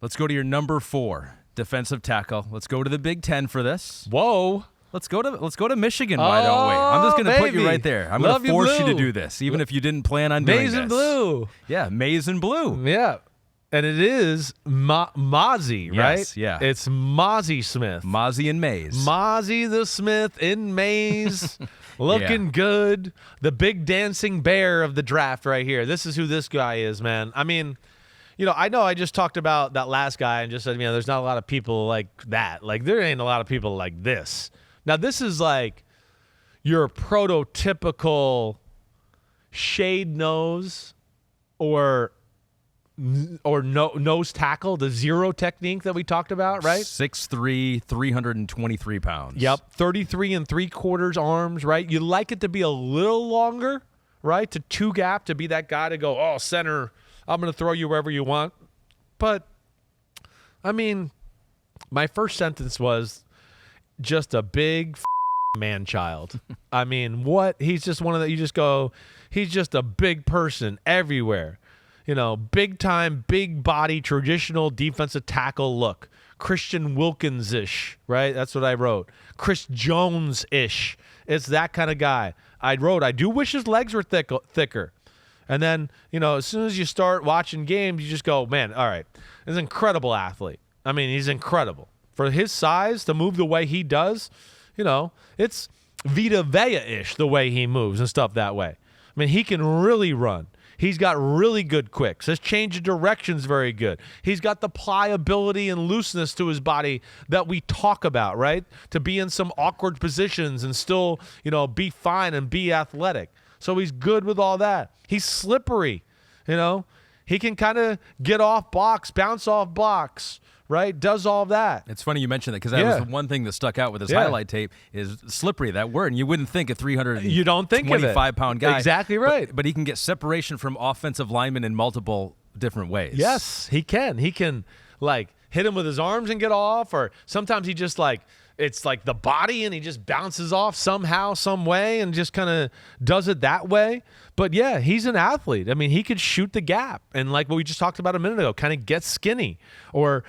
Let's go to your number 4 defensive tackle. Let's go to the Big Ten for this. Whoa. Let's go to Michigan. Why don't we? I'm just going to put you right there. I'm going to force you to do this, even if you didn't plan on doing this. Maize and blue. Yeah, maize and blue. Yeah. And it is Mazi, right? Yes, yeah. It's Mazi Smith. Mazi and Maze. Mazi the Smith in Maze. Looking good. The big dancing bear of the draft right here. This is who this guy is, man. I mean, I know I just talked about that last guy and just said, there's not a lot of people like that. Like, there ain't a lot of people like this. Now, this is like your prototypical shade nose or nose tackle, the zero technique that we talked about, right? 6'3", 323 pounds. Yep, 33 3/4 arms, right? You like it to be a little longer, right? To two gap, to be that guy to go, center, I'm going to throw you wherever you want. But, I mean, my first sentence was just a big man-child. I mean, what? He's just one of the, you just go, he's just a big person everywhere. Big time, big body, traditional defensive tackle look. Christian Wilkins-ish, right? That's what I wrote. Chris Jones-ish. It's that kind of guy. I do wish his legs were thicker. And then, as soon as you start watching games, you just go, man, all right. He's an incredible athlete. I mean, he's incredible. For his size, to move the way he does, it's Vita Vea-ish the way he moves and stuff that way. I mean, he can really run. He's got really good quicks. His change of direction's very good. He's got the pliability and looseness to his body that we talk about, right? To be in some awkward positions and still, be fine and be athletic. So he's good with all that. He's slippery, He can kind of get off blocks, bounce off blocks, right? Does all that. It's funny you mentioned that because that was the one thing that stuck out with his highlight tape is slippery, that word. And you wouldn't think a 325-pound guy. Exactly right. But he can get separation from offensive linemen in multiple different ways. Yes, he can. He can, hit him with his arms and get off, or sometimes he just, it's like the body and he just bounces off somehow, some way, and just kind of does it that way. But, yeah, he's an athlete. I mean, he could shoot the gap. And like what we just talked about a minute ago, kind of get skinny or,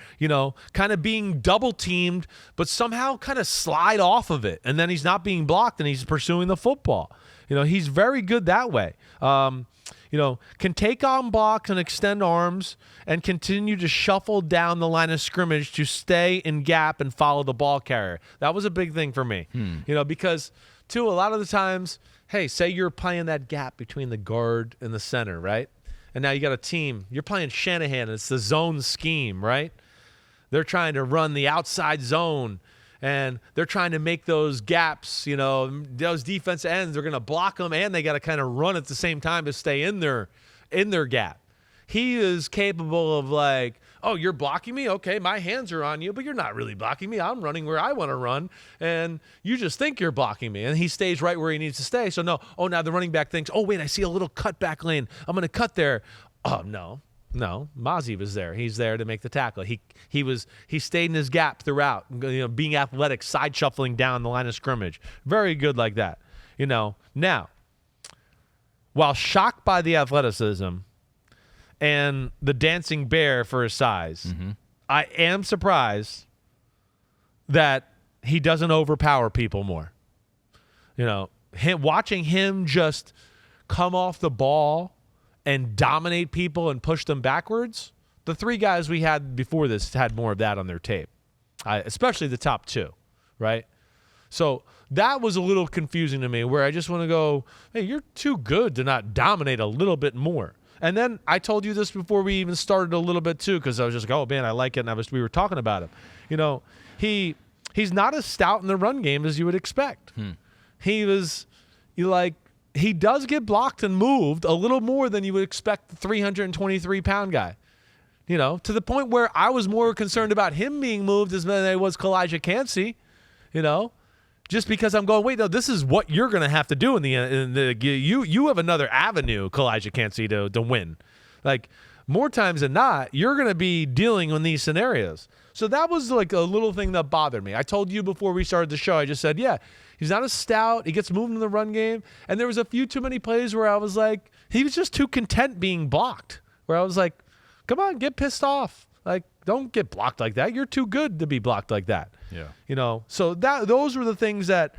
kind of being double-teamed but somehow kind of slide off of it. And then he's not being blocked and he's pursuing the football. He's very good that way. Can take on blocks and extend arms and continue to shuffle down the line of scrimmage to stay in gap and follow the ball carrier. That was a big thing for me, because, too, a lot of the times, hey, say you're playing that gap between the guard and the center, right? And now you got a team. You're playing Shanahan. It's the zone scheme, right? They're trying to run the outside zone. And they're trying to make those gaps, those defense ends, they're going to block them, and they got to kind of run at the same time to stay in their gap. He is capable of you're blocking me? Okay, my hands are on you, but you're not really blocking me. I'm running where I want to run, and you just think you're blocking me. And he stays right where he needs to stay. So, now the running back thinks, oh, wait, I see a little cutback lane. I'm going to cut there. Oh, no, Mazi was there. He's there to make the tackle. He stayed in his gap throughout, being athletic, side shuffling down the line of scrimmage. Very good like that. Now, while shocked by the athleticism and the dancing bear for his size, I am surprised that he doesn't overpower people more. Watching him just come off the ball and dominate people and push them backwards, the three guys we had before this had more of that on their tape, especially the top two, right? So that was a little confusing to me, where I just want to go, hey, you're too good to not dominate a little bit more. And then I told you this before we even started a little bit too, because I was just like, oh, man, I like it, and we were talking about him. He's not as stout in the run game as you would expect. He does get blocked and moved a little more than you would expect the 323-pound guy, to the point where I was more concerned about him being moved than I was Kalijah Cansey, just because I'm going, wait, no, this is what you're going to have to do you have another avenue, Kalijah Cansey, to win. More times than not, you're going to be dealing in these scenarios. So that was a little thing that bothered me. I told you before we started the show, I just said, yeah, he's not as stout. He gets moved in the run game. And there was a few too many plays where I was like, he was just too content being blocked, where I was like, come on, get pissed off. Don't get blocked like that. You're too good to be blocked like that. Yeah. So those were the things that,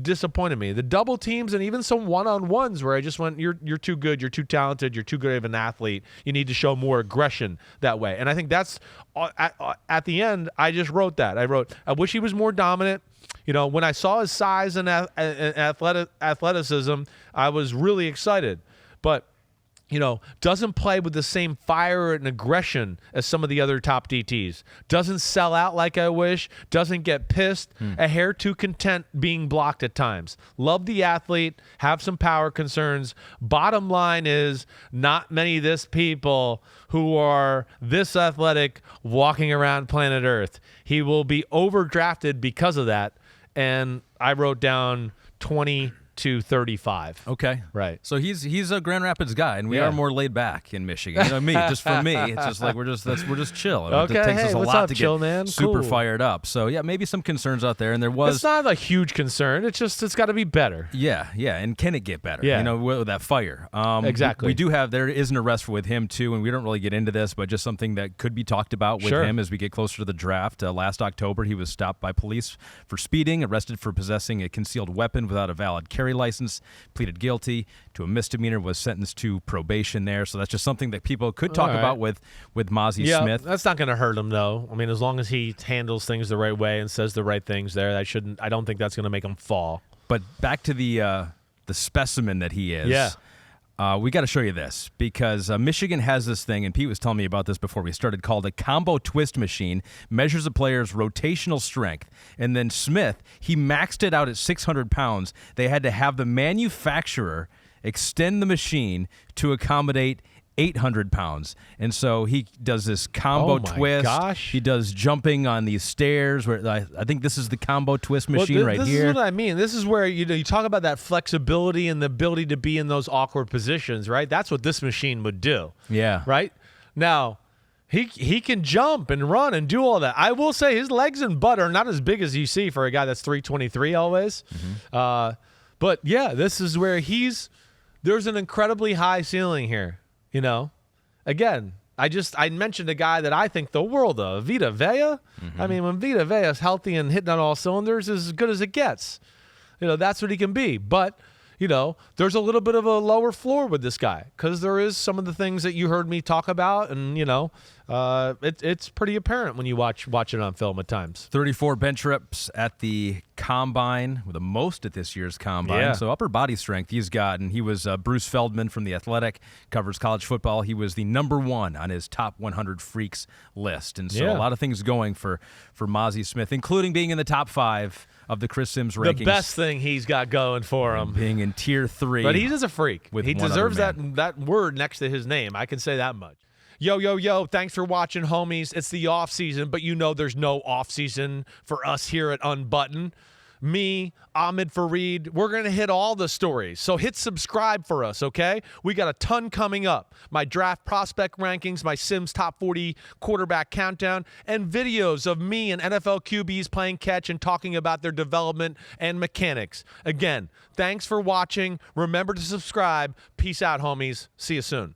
disappointed me. The double teams and even some one-on-ones where I just went, you're too good, you're too talented, you're too good of an athlete. You need to show more aggression that way. And I think that's at the end, I just wrote that. I wrote, I wish he was more dominant. When I saw his size and athleticism, I was really excited. But doesn't play with the same fire and aggression as some of the other top DTs. Doesn't sell out like I wish. Doesn't get pissed. A hair too content being blocked at times. Love the athlete. Have some power concerns. Bottom line is not many this people who are this athletic walking around planet Earth. He will be overdrafted because of that. And I wrote down 20 to 35. Okay. Right. So he's a Grand Rapids guy, and we are more laid back in Michigan. For me, it's just like we're just chill. Okay. It takes us a lot to chill, get man? super Cool. fired up. So yeah, maybe some concerns out there, and there was. It's not a huge concern. It's got to be better. Yeah. And can it get better? Yeah. With that fire. Exactly. There is an arrest with him too, and we don't really get into this, but just something that could be talked about with him as we get closer to the draft. Last October, he was stopped by police for speeding, arrested for possessing a concealed weapon without a valid carry license. Pleaded guilty to a misdemeanor, was sentenced to probation there. So that's just something that people could talk about with Mazi Smith. That's not going to hurt him, though. I mean, as long as he handles things the right way and says the right things there, I don't think that's going to make him fall. But back to the specimen that he is. Yeah. We got to show you this because Michigan has this thing, and Pete was telling me about this before we started, called a combo twist machine, measures a player's rotational strength. And then Smith, he maxed it out at 600 pounds. They had to have the manufacturer extend the machine to accommodate 800 pounds. And so he does this combo twist. Gosh. He does jumping on these stairs. Where I think this is the combo twist machine right here. This is what I mean. This is where you talk about that flexibility and the ability to be in those awkward positions, right? That's what this machine would do. Yeah. Right? Now, he can jump and run and do all that. I will say his legs and butt are not as big as you see for a guy that's 323 always. But yeah, this is where there's an incredibly high ceiling here. Again, I mentioned a guy that I think the world of, Vita Vea. I mean, when Vita Vea is healthy and hitting on all cylinders, is as good as it gets. That's what he can be. But, there's a little bit of a lower floor with this guy because there is some of the things that you heard me talk about, and, it's pretty apparent when you watch it on film at times. 34 bench reps at the combine, with the most at this year's combine. Yeah. So upper body strength he's got, and he was Bruce Feldman from The Athletic, covers college football. He was the #1 on his top 100 freaks list. And so a lot of things going for Mazi Smith, including being in the top 5 of the Chris Simms rankings. The best thing he's got going for him. Being in tier 3. But he is a freak. He deserves that that word next to his name. I can say that much. Yo, thanks for watching, homies. It's the off season, but there's no off season for us here at Unbuttoned. Me, Ahmed Fareed, we're going to hit all the stories. So hit subscribe for us, okay? We got a ton coming up. My draft prospect rankings, my Simms top 40 quarterback countdown, and videos of me and NFL QBs playing catch and talking about their development and mechanics. Again, thanks for watching. Remember to subscribe. Peace out, homies. See you soon.